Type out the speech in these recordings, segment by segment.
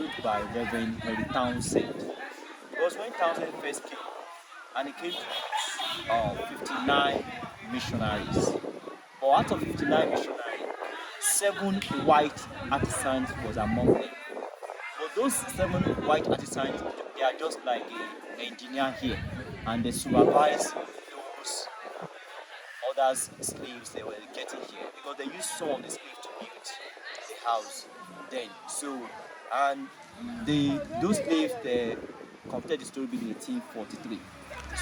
built by Reverend Henry Townsend. It was when Townsend first came, and he came to 59 missionaries. But out of 59 missionaries, 7 white artisans was among them. But those 7 white artisans, they are just like an engineer here, and they supervise those other slaves they were getting here, because they used some of the slaves to build the house then. So, and those slaves, they completed the story in 1843.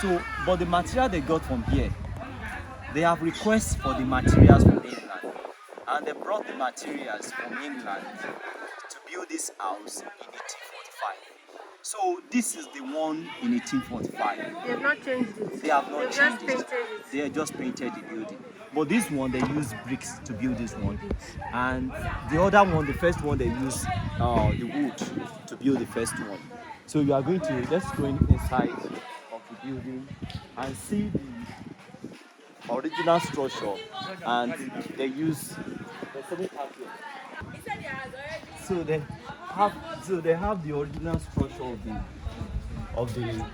So, but the material they got from here, they have requests for the materials from England, and they brought the materials from England to build this house in 1845. So this is the one in 1845. They have not changed it. They have not They've changed just it. painted it. They have just painted the building. But this one, they use bricks to build this one, and the other one, the first one, they use the wood to build the first one. So you are going to, let's go inside of the building and see the original structure, and they use. So they have the original structure of the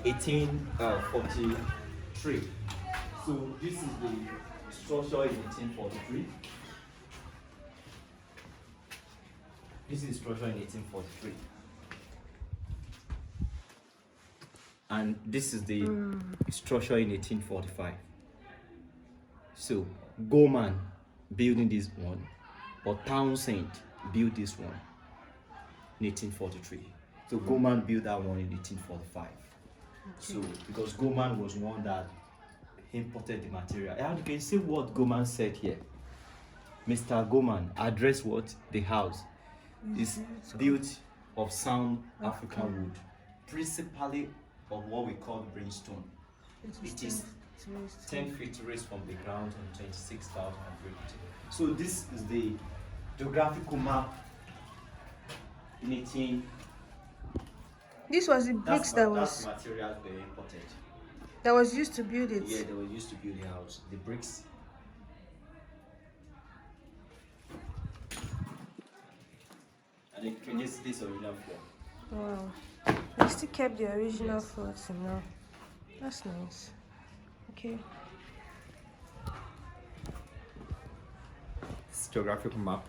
1843. So this is the structure in 1843. This is the structure in 1843. And this is the structure in 1845. So Gorman building this one, but Townsend built this one in 1843. So Gorman built that one in 1845. So because Gorman was one that imported the material. And you can see what Gorman said here. Mr. Gorman addressed what the house is built of sound African wood, principally of what we call brimstone. It is 10 feet raised from the ground and 26,000 feet. So this is the geographical map in 18. This was the bricks that was material they imported. That was used to build it. Yeah, they were used to build the house. The bricks. And this original floor. Wow. They still kept the original floor till now. That's nice. Okay. This geographical map.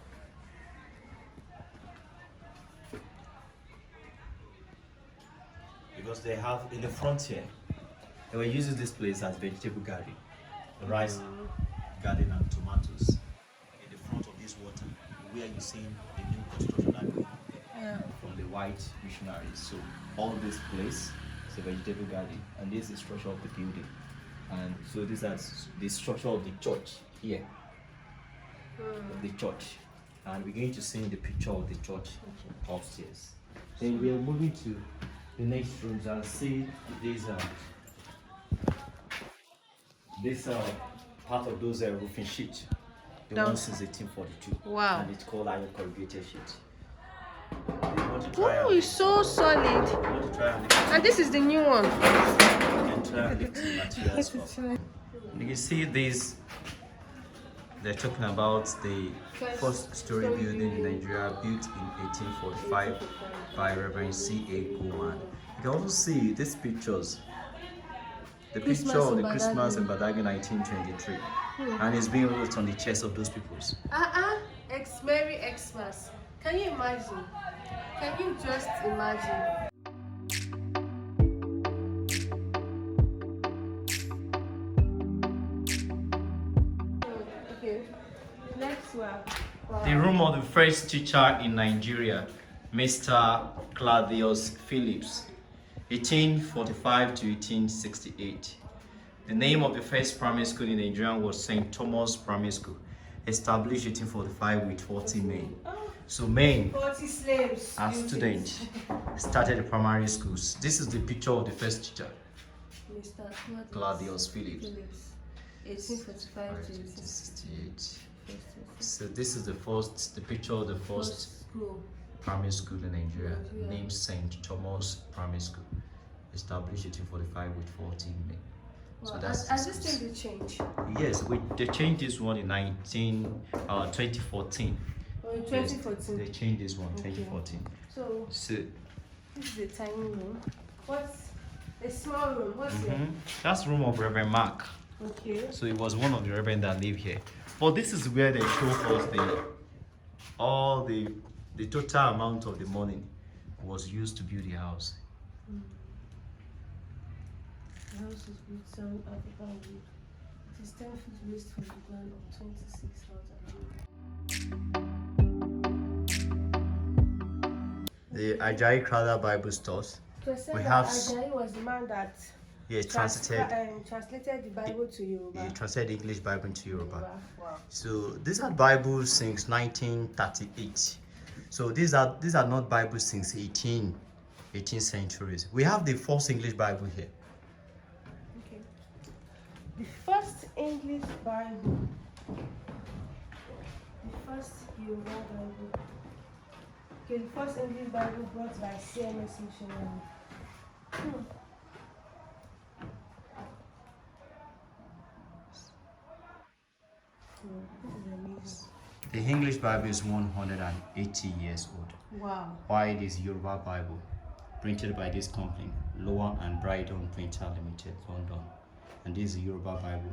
Because they have in the frontier, they were using this place as vegetable garden, rice garden and tomatoes. In the front of this water, where you see the new construction that going from the white missionaries. So all this place is a vegetable garden, and this is the structure of the building. And so this is the structure of the church here, of the church. And we're going to see the picture of the church upstairs. Then we are moving to the next rooms and see this part of those roofing sheet. The one since 1842. Wow. And it's called iron corrugated sheet. Oh, it's so solid. And this is the new one. You can see this. They're talking about the first story building in Nigeria, built in 1845 by Reverend C.A. Gorman. You can also see these pictures. The picture of the Christmas in Badagry 1923. And it's being wrote on the chest of those peoples. Merry Xmas. Can you imagine? Can you just imagine? Okay. Next one. Wow. The room of the first teacher in Nigeria, Mr. Claudius Phillips, 1845 to 1868. The name of the first primary school in Nigeria was St. Thomas Primary School, established 1845 with 40 men. So men 40 slaves as students started the primary schools. This is the picture of the first teacher, Mr. Claudius Phillips. 1845 to 1868. So this is the picture of the first school. primary school in Nigeria, named St. Thomas Primary School, established 1845 with 14 men. Wow. So that's Has this thing been changed? Yes, they changed this one in 2014. Oh, in 2014. They changed this one, Okay. 2014. So So this is a tiny room. What's a small room? What's here? that's the room of Reverend Mark. Okay. So it was one of the reverend that lived here. But this is where they show us the total amount of the money was used to build the house. The house is built on African wood. It is 10 feet waste from the ground of 26,000. The Ajayi Crowther Bible stores. We have Ajayi was the man that translated the Bible to Yoruba. he translated the English Bible into Yoruba. Wow. So these are Bibles since 1938. So these are not Bibles since 18th centuries. We have the first English Bible here. Okay. The first English Bible. The first Yoruba Bible. Okay, the first English Bible brought by CMS missionary. This is amazing. The English Bible is 180 years old. Wow. While this Yoruba Bible, printed by this company, Lower and Brydon Printer Limited, London. And this is the Yoruba Bible,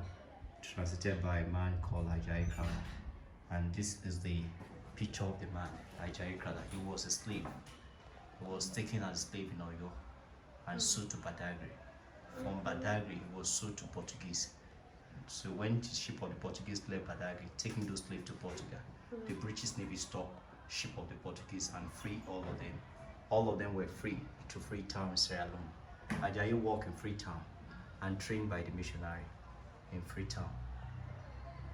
translated by a man called Ajayi Crowther. And this is the picture of the man, Ajayi Crowther. He was a slave. He was taken as a slave in Oyo and sold to Badagry. From Badagry, he was sold to Portuguese. So when the ship of the Portuguese left Badagry, taking those slaves to Portugal, the British Navy stopped ship of the Portuguese and freed all of them. All of them were free to Freetown in Sierra Leone. Ajayi worked in Freetown and trained by the missionary in Freetown.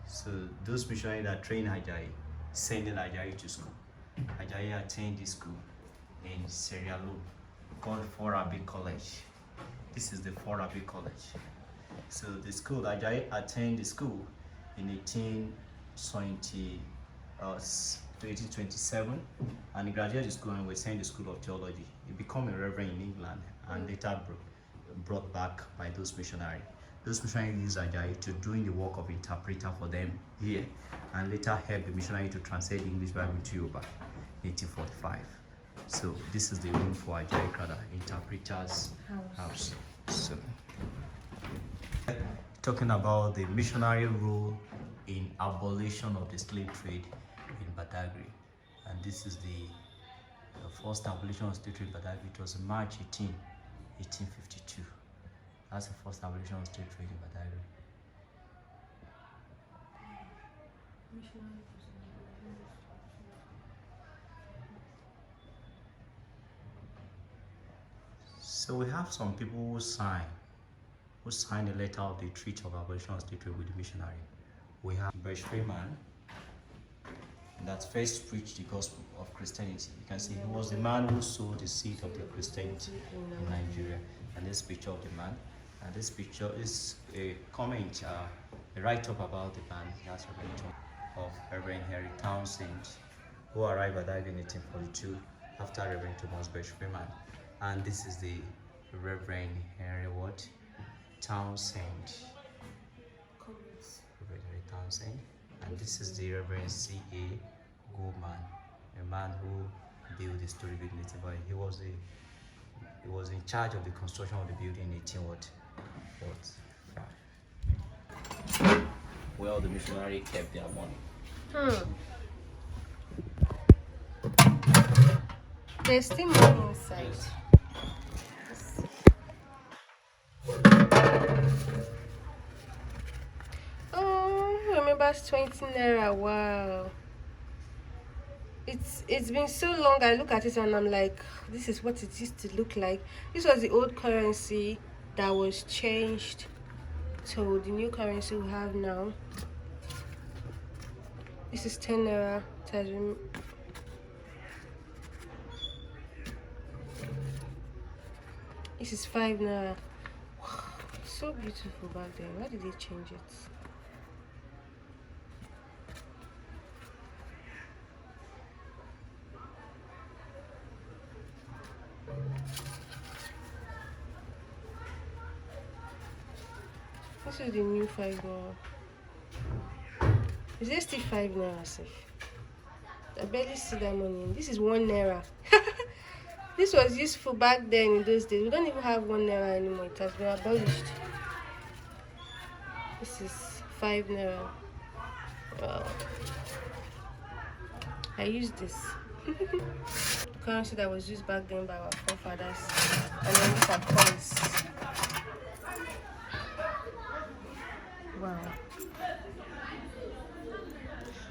So those missionaries that trained Ajayi, sending Ajayi to school. Ajayi attended this school in Sierra Leone called Forabi College. This is the Forabi College. So the school, Ajayi attended the school in 1827, and he graduated the school and was sent to the School of Theology. He became a reverend in England and later brought back by those missionaries. Those missionaries used Ajayi to doing the work of interpreter for them here, and later helped the missionary to translate the English Bible to Yoruba in 1845. So this is the room for Ajayi Crowther, interpreter's house. So, talking about the missionary role in abolition of the slave trade in Badagry, and this is the first abolition of slave trade in Badagry. It was March 18, 1852. That's the first abolition of slave trade in Badagry. So we have some people who signed the letter of the treaty of abolition of slave trade with the missionary. We have British Freeman that first preached the gospel of Christianity. You can see he was the man who sowed the seed of the Christianity in Nigeria. And this picture of the man, and this picture is a comment, a write-up about the man. That's a write-up of Reverend Henry Townsend, who arrived at Badagry in 1842 after Reverend Thomas British Freeman. And this is the Reverend Henry Townsend. Reverend Henry Townsend. And this is the Reverend C.A. Goldman, a man who built the Storey building. He was in charge of the construction of the building in 1845. Well, the missionary kept their money. There's still money inside. Yes. Oh, remember 20 naira. Wow. It's been so long. I look at it and I'm like, this is what it used to look like. This was the old currency that was changed to the new currency we have now. This is 10 naira. This is 5 naira. Wow, so beautiful back then. Why did they change it? This is the new 5 naira. Is there still 5 naira safe? I barely see that money. This is 1 naira. This was useful back then in those days. We don't even have 1 naira anymore. It has been abolished. This is 5 naira. Wow. I use this. The currency that was used back then by our forefathers. And then these are coins. Wow.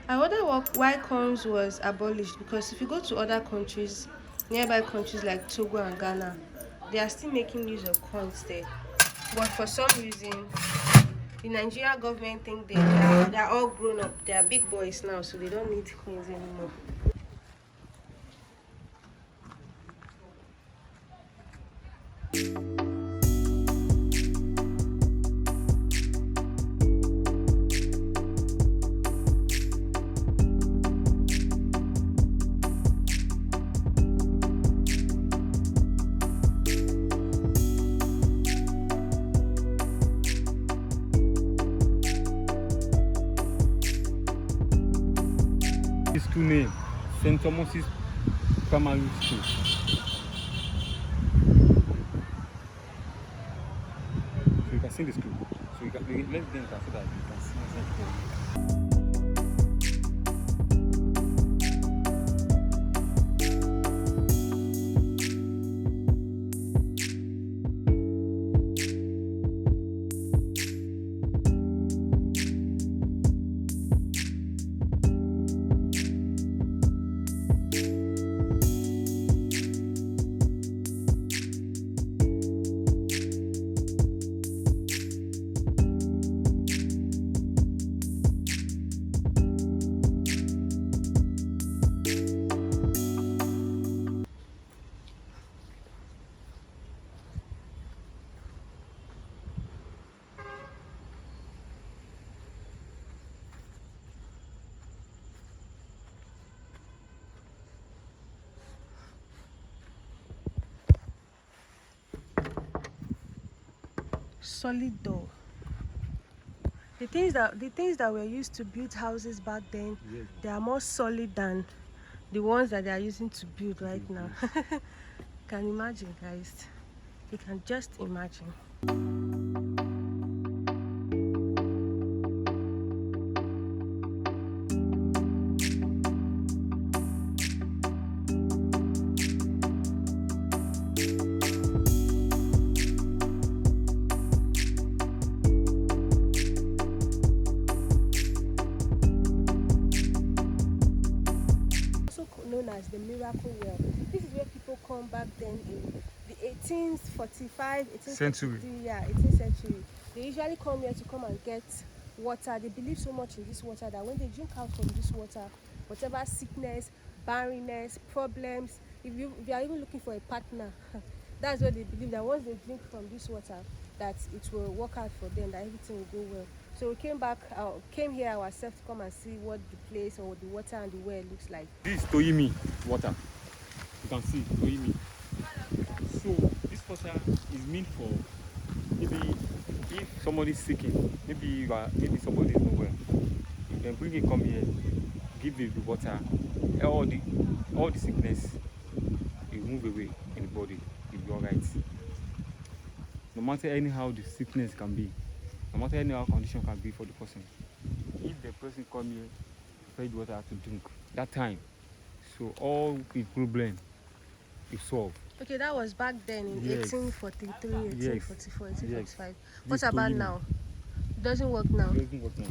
I wonder why coins was abolished, because if you go to other countries, nearby countries like Togo and Ghana, they are still making use of coins there. But for some reason, the Nigerian government think they're all grown up. They are big boys now, so they don't need coins anymore. School name, St. Thomas's Primary School. So you can see the school. So you can let's get into so that you can see the school. Solid door. The things that were used to build houses back then, Yes. they are more solid than the ones that they are using to build right now. Can imagine, guys. You can just imagine. Known as the Miracle Well. This is where people come back then in the 1845, 1850, Century. Yeah, 18th century. They usually come here to come and get water. They believe so much in this water that when they drink out from this water, whatever sickness, barrenness, problems, if you are even looking for a partner, that's what they believe, that once they drink from this water, that it will work out for them, that everything will go well. So we came here ourselves to come and see what the place or the water and the well looks like. This is Toyimi water. You can see Toyimi. So this water is meant for maybe if somebody is sick, maybe somebody is not well, you can bring it, come here, give the water, all the sickness will move away in the body. You'll be alright. No matter anyhow the sickness can be, no matter anyhow condition can be for the person, if the person come here, fetch water to drink that time, so all the problem is solved. Okay, that was back then in Yes. 1843, 1844, 1845. Yes. What This about Toyimi. now? It doesn't work now. It doesn't work now.